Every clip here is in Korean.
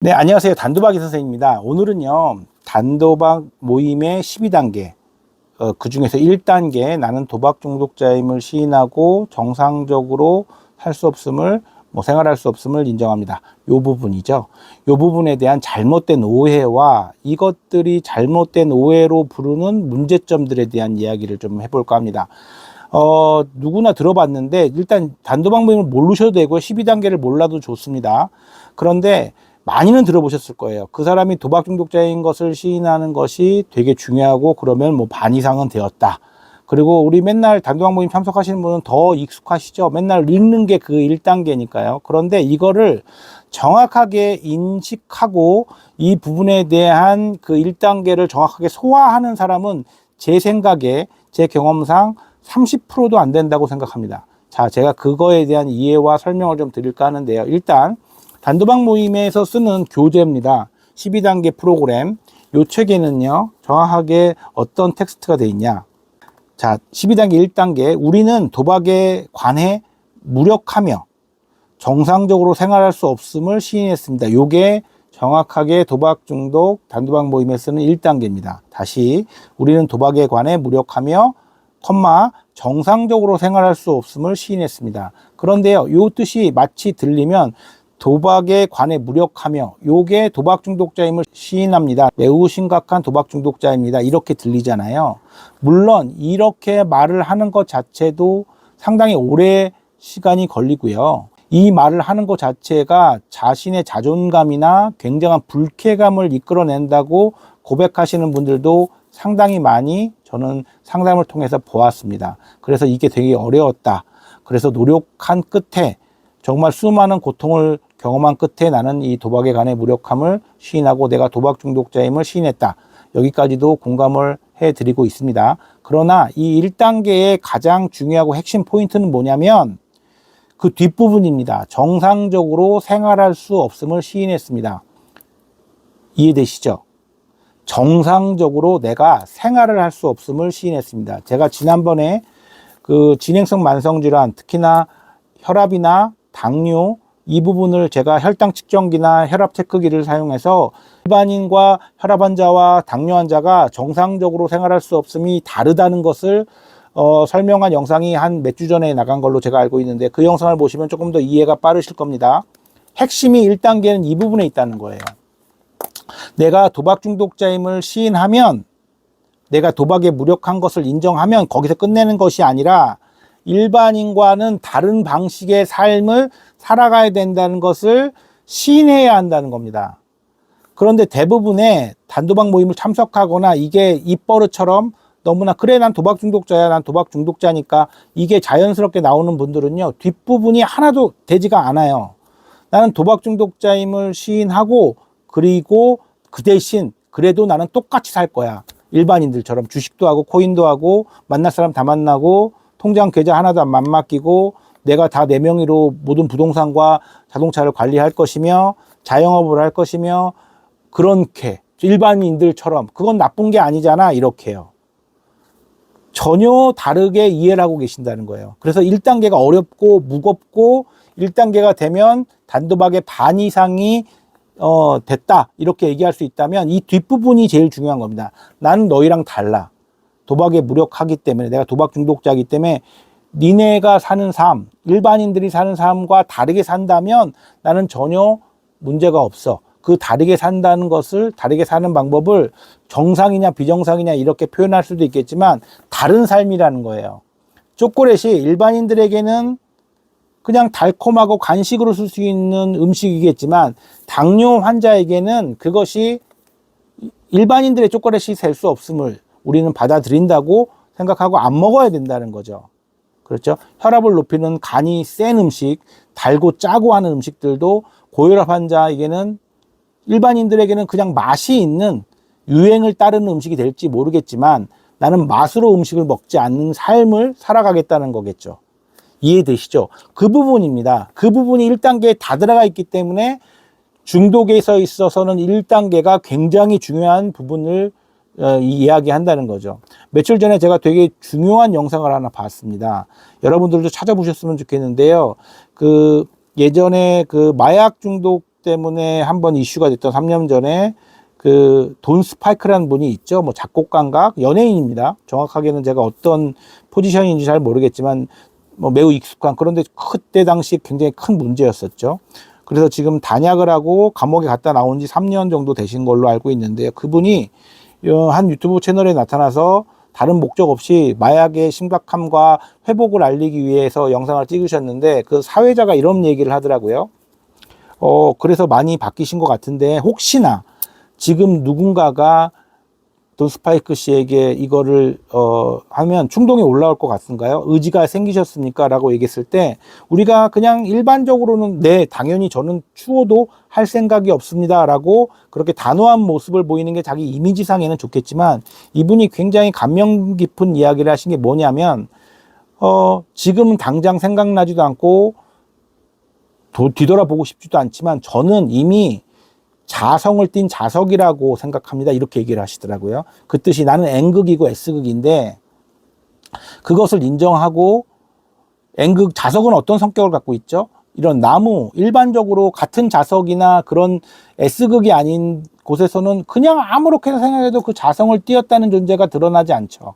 네, 안녕하세요. 단도박이 선생님입니다. 오늘은요, 단도박 모임의 12단계, 그 중에서 1단계, 나는 도박 중독자임을 시인하고 정상적으로 살 수 없음을, 생활할 수 없음을 인정합니다. 요 부분이죠. 요 부분에 대한 잘못된 오해와 이것들이 잘못된 오해로 부르는 문제점들에 대한 이야기를 좀 해볼까 합니다. 누구나 들어봤는데, 일단 단도박 모임을 모르셔도 되고요. 12단계를 몰라도 좋습니다. 그런데, 많이는 들어보셨을 거예요. 그 사람이 도박 중독자인 것을 시인하는 것이 되게 중요하고 그러면 뭐 반 이상은 되었다. 그리고 우리 맨날 단도박 모임 참석하시는 분은 더 익숙하시죠. 맨날 읽는 게 그 1단계니까요. 그런데 이거를 정확하게 인식하고 이 부분에 대한 그 1단계를 정확하게 소화하는 사람은 제 생각에 제 경험상 30%도 안 된다고 생각합니다. 자, 제가 그거에 대한 이해와 설명을 좀 드릴까 하는데요. 일단 단도박 모임에서 쓰는 교재입니다. 12단계 프로그램. 요 책에는요, 정확하게 어떤 텍스트가 되어 있냐. 자, 12단계 1단계. 우리는 도박에 관해 무력하며 정상적으로 생활할 수 없음을 시인했습니다. 요게 정확하게 도박 중독 단도박 모임에 쓰는 1단계입니다. 다시, 우리는 도박에 관해 무력하며, 정상적으로 생활할 수 없음을 시인했습니다. 그런데요, 요 뜻이 마치 들리면 도박에 관해 무력하며 요게 도박 중독자임을 시인합니다. 매우 심각한 도박 중독자입니다. 이렇게 들리잖아요. 물론 이렇게 말을 하는 것 자체도 상당히 오래 시간이 걸리고요. 이 말을 하는 것 자체가 자신의 자존감이나 굉장한 불쾌감을 이끌어낸다고 고백하시는 분들도 상당히 많이 저는 상담을 통해서 보았습니다. 그래서 이게 되게 어려웠다. 그래서 노력한 끝에 정말 수많은 고통을 경험한 끝에 나는 이 도박에 관해 무력함을 시인하고 내가 도박 중독자임을 시인했다. 여기까지도 공감을 해드리고 있습니다. 그러나 이 1단계의 가장 중요하고 핵심 포인트는 뭐냐면 그 뒷부분입니다. 정상적으로 생활할 수 없음을 시인했습니다. 이해되시죠? 정상적으로 내가 생활을 할 수 없음을 시인했습니다. 제가 지난번에 그 진행성 만성질환, 특히나 혈압이나 당뇨, 이 부분을 제가 혈당 측정기나 혈압 체크기를 사용해서 일반인과 혈압 환자와 당뇨 환자가 정상적으로 생활할 수 없음이 다르다는 것을 설명한 영상이 한 몇 주 전에 나간 걸로 제가 알고 있는데 그 영상을 보시면 조금 더 이해가 빠르실 겁니다. 핵심이 1단계는 이 부분에 있다는 거예요. 내가 도박 중독자임을 시인하면, 내가 도박에 무력한 것을 인정하면 거기서 끝내는 것이 아니라 일반인과는 다른 방식의 삶을 살아가야 된다는 것을 시인해야 한다는 겁니다. 그런데 대부분의 단도박 모임을 참석하거나 이게 입버릇처럼 너무나 그래 난 도박 중독자야, 난 도박 중독자니까 이게 자연스럽게 나오는 분들은요, 뒷부분이 하나도 되지가 않아요. 나는 도박 중독자임을 시인하고 그리고 그 대신 그래도 나는 똑같이 살 거야. 일반인들처럼 주식도 하고 코인도 하고 만날 사람 다 만나고 통장 계좌 하나도 안 맡기고 내가 다 내 명의로 모든 부동산과 자동차를 관리할 것이며 자영업을 할 것이며 그렇게 일반인들처럼 그건 나쁜 게 아니잖아 이렇게요. 전혀 다르게 이해를 하고 계신다는 거예요. 그래서 1단계가 어렵고 무겁고 1단계가 되면 단도박의 반 이상이 됐다 이렇게 얘기할 수 있다면 이 뒷부분이 제일 중요한 겁니다. 나는 너희랑 달라. 도박에 무력하기 때문에 내가 도박 중독자이기 때문에 니네가 사는 삶, 일반인들이 사는 삶과 다르게 산다면 나는 전혀 문제가 없어. 그 다르게 산다는 것을, 다르게 사는 방법을 정상이냐 비정상이냐 이렇게 표현할 수도 있겠지만 다른 삶이라는 거예요. 초콜릿이 일반인들에게는 그냥 달콤하고 간식으로 쓸 수 있는 음식이겠지만 당뇨 환자에게는 그것이 일반인들의 초콜릿이 될 수 없음을 우리는 받아들인다고 생각하고 안 먹어야 된다는 거죠. 그렇죠? 혈압을 높이는 간이 센 음식, 달고 짜고 하는 음식들도 고혈압 환자에게는 일반인들에게는 그냥 맛이 있는 유행을 따르는 음식이 될지 모르겠지만 나는 맛으로 음식을 먹지 않는 삶을 살아가겠다는 거겠죠. 이해되시죠? 그 부분입니다. 그 부분이 1단계에 다 들어가 있기 때문에 중독에서 있어서는 1단계가 굉장히 중요한 부분을 이야기한다는 거죠. 며칠 전에 제가 되게 중요한 영상을 하나 봤습니다. 여러분들도 찾아보셨으면 좋겠는데요. 그 예전에 그 마약 중독 때문에 한번 이슈가 됐던 3년 전에 그 돈 스파이크라는 분이 있죠. 뭐 작곡가인가 연예인입니다. 정확하게는 제가 어떤 포지션인지 잘 모르겠지만 뭐 매우 익숙한, 그런데 그때 당시 굉장히 큰 문제였었죠. 그래서 지금 단약을 하고 감옥에 갔다 나온 지 3년 정도 되신 걸로 알고 있는데요. 그분이 한 유튜브 채널에 나타나서 다른 목적 없이 마약의 심각함과 회복을 알리기 위해서 영상을 찍으셨는데 그 사회자가 이런 얘기를 하더라고요. 그래서 많이 바뀌신 것 같은데 혹시나 지금 누군가가 돈 스파이크 씨에게 이거를 하면 충동이 올라올 것 같은가요? 의지가 생기셨습니까? 라고 얘기했을 때 우리가 그냥 일반적으로는 네 당연히 저는 추워도 할 생각이 없습니다 라고 그렇게 단호한 모습을 보이는 게 자기 이미지상에는 좋겠지만, 이분이 굉장히 감명 깊은 이야기를 하신 게 뭐냐면 지금은 당장 생각나지도 않고 뒤돌아보고 싶지도 않지만 저는 이미 자성을 띈 자석이라고 생각합니다. 이렇게 얘기를 하시더라고요. 그 뜻이 나는 N극이고 S극인데 그것을 인정하고, N극 자석은 어떤 성격을 갖고 있죠? 이런 나무, 일반적으로 같은 자석이나 그런 S극이 아닌 곳에서는 그냥 아무렇게나 생각해도 그 자성을 띄었다는 존재가 드러나지 않죠.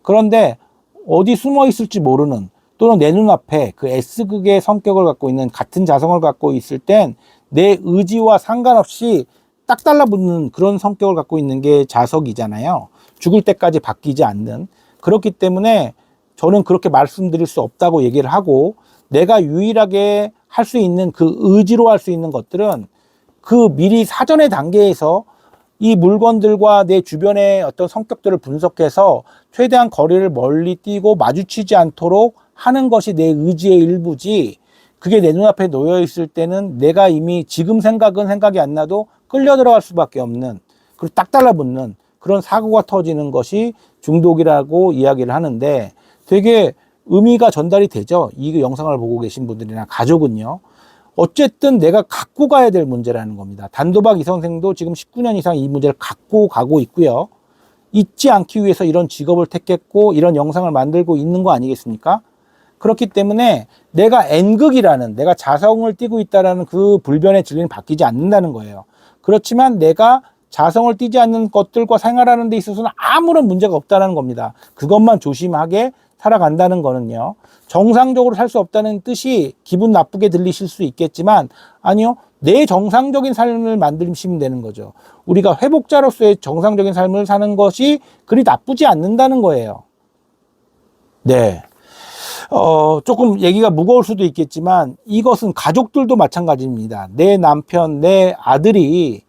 그런데 어디 숨어 있을지 모르는, 또는 내 눈앞에 그 S극의 성격을 갖고 있는, 같은 자성을 갖고 있을 땐 내 의지와 상관없이 딱 달라붙는 그런 성격을 갖고 있는 게 자석이잖아요. 죽을 때까지 바뀌지 않는. 그렇기 때문에 저는 그렇게 말씀드릴 수 없다고 얘기를 하고, 내가 유일하게 할 수 있는 그 의지로 할 수 있는 것들은 그 미리 사전의 단계에서 이 물건들과 내 주변의 어떤 성격들을 분석해서 최대한 거리를 멀리 띄고 마주치지 않도록 하는 것이 내 의지의 일부지, 그게 내 눈앞에 놓여 있을 때는 내가 이미 지금 생각은 생각이 안 나도 끌려 들어갈 수밖에 없는, 그리고 딱 달라붙는 그런 사고가 터지는 것이 중독이라고 이야기를 하는데, 되게 의미가 전달이 되죠. 이 영상을 보고 계신 분들이나 가족은요. 어쨌든 내가 갖고 가야 될 문제라는 겁니다. 단도박 이 선생도 지금 19년 이상 이 문제를 갖고 가고 있고요. 잊지 않기 위해서 이런 직업을 택했고 이런 영상을 만들고 있는 거 아니겠습니까? 그렇기 때문에 내가 N극이라는, 내가 자성을 띠고 있다는 그 불변의 진리는 바뀌지 않는다는 거예요. 그렇지만 내가 자성을 띠지 않는 것들과 생활하는 데 있어서는 아무런 문제가 없다는 겁니다. 그것만 조심하게 살아간다는 거는요. 정상적으로 살 수 없다는 뜻이 기분 나쁘게 들리실 수 있겠지만, 아니요. 내 정상적인 삶을 만드시면 되는 거죠. 우리가 회복자로서의 정상적인 삶을 사는 것이 그리 나쁘지 않는다는 거예요. 네. 조금 얘기가 무거울 수도 있겠지만 이것은 가족들도 마찬가지입니다. 내 남편, 내 아들이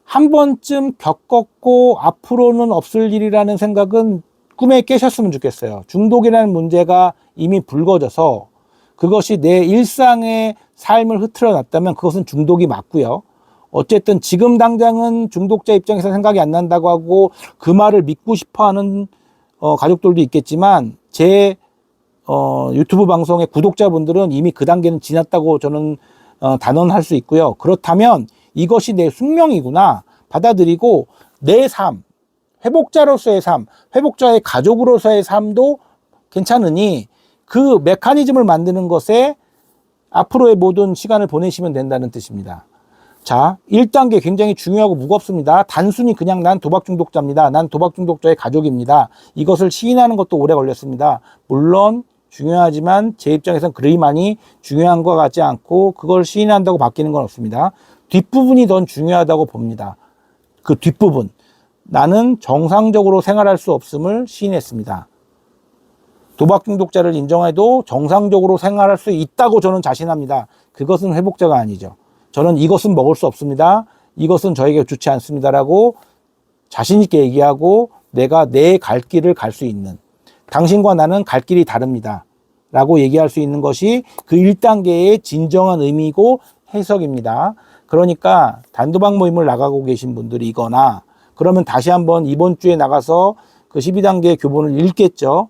한 번쯤 겪었고 앞으로는 없을 일이라는 생각은 꿈에 깨셨으면 좋겠어요. 중독이라는 문제가 이미 불거져서 그것이 내 일상의 삶을 흐트러 놨다면 그것은 중독이 맞고요. 어쨌든 지금 당장은 중독자 입장에서 생각이 안 난다고 하고 그 말을 믿고 싶어 하는 가족들도 있겠지만, 제 유튜브 방송의 구독자분들은 이미 그 단계는 지났다고 저는 단언할 수 있고요. 그렇다면 이것이 내 숙명이구나 받아들이고 내 삶, 회복자로서의 삶, 회복자의 가족으로서의 삶도 괜찮으니 그 메커니즘을 만드는 것에 앞으로의 모든 시간을 보내시면 된다는 뜻입니다. 자, 1단계 굉장히 중요하고 무겁습니다. 단순히 그냥 난 도박 중독자입니다. 난 도박 중독자의 가족입니다. 이것을 시인하는 것도 오래 걸렸습니다. 물론 중요하지만 제 입장에서는 그리 많이 중요한 것 같지 않고 그걸 시인한다고 바뀌는 건 없습니다. 뒷부분이 더 중요하다고 봅니다. 그 뒷부분. 나는 정상적으로 생활할 수 없음을 시인했습니다. 도박 중독자를 인정해도 정상적으로 생활할 수 있다고 저는 자신합니다. 그것은 회복자가 아니죠. 저는 이것은 먹을 수 없습니다. 이것은 저에게 좋지 않습니다라고 자신 있게 얘기하고 내가 내 갈 길을 갈 수 있는, 당신과 나는 갈 길이 다릅니다 라고 얘기할 수 있는 것이 그 1단계의 진정한 의미이고 해석입니다. 그러니까 단도박 모임을 나가고 계신 분들이거나 그러면 다시 한번 이번 주에 나가서 그 12단계 교본을 읽겠죠.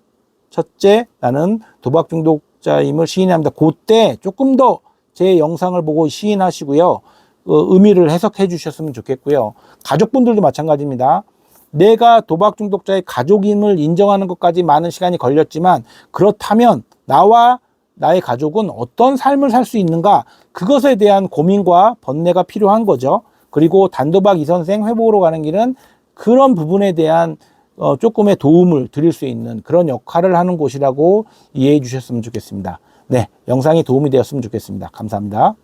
첫째, 나는 도박 중독자임을 시인합니다. 그때 조금 더 제 영상을 보고 시인하시고요. 의미를 해석해 주셨으면 좋겠고요. 가족분들도 마찬가지입니다. 내가 도박 중독자의 가족임을 인정하는 것까지 많은 시간이 걸렸지만, 그렇다면 나와 나의 가족은 어떤 삶을 살 수 있는가, 그것에 대한 고민과 번뇌가 필요한 거죠. 그리고 단도박 이선생 회복으로 가는 길은 그런 부분에 대한 조금의 도움을 드릴 수 있는 그런 역할을 하는 곳이라고 이해해 주셨으면 좋겠습니다. 네, 영상이 도움이 되었으면 좋겠습니다. 감사합니다.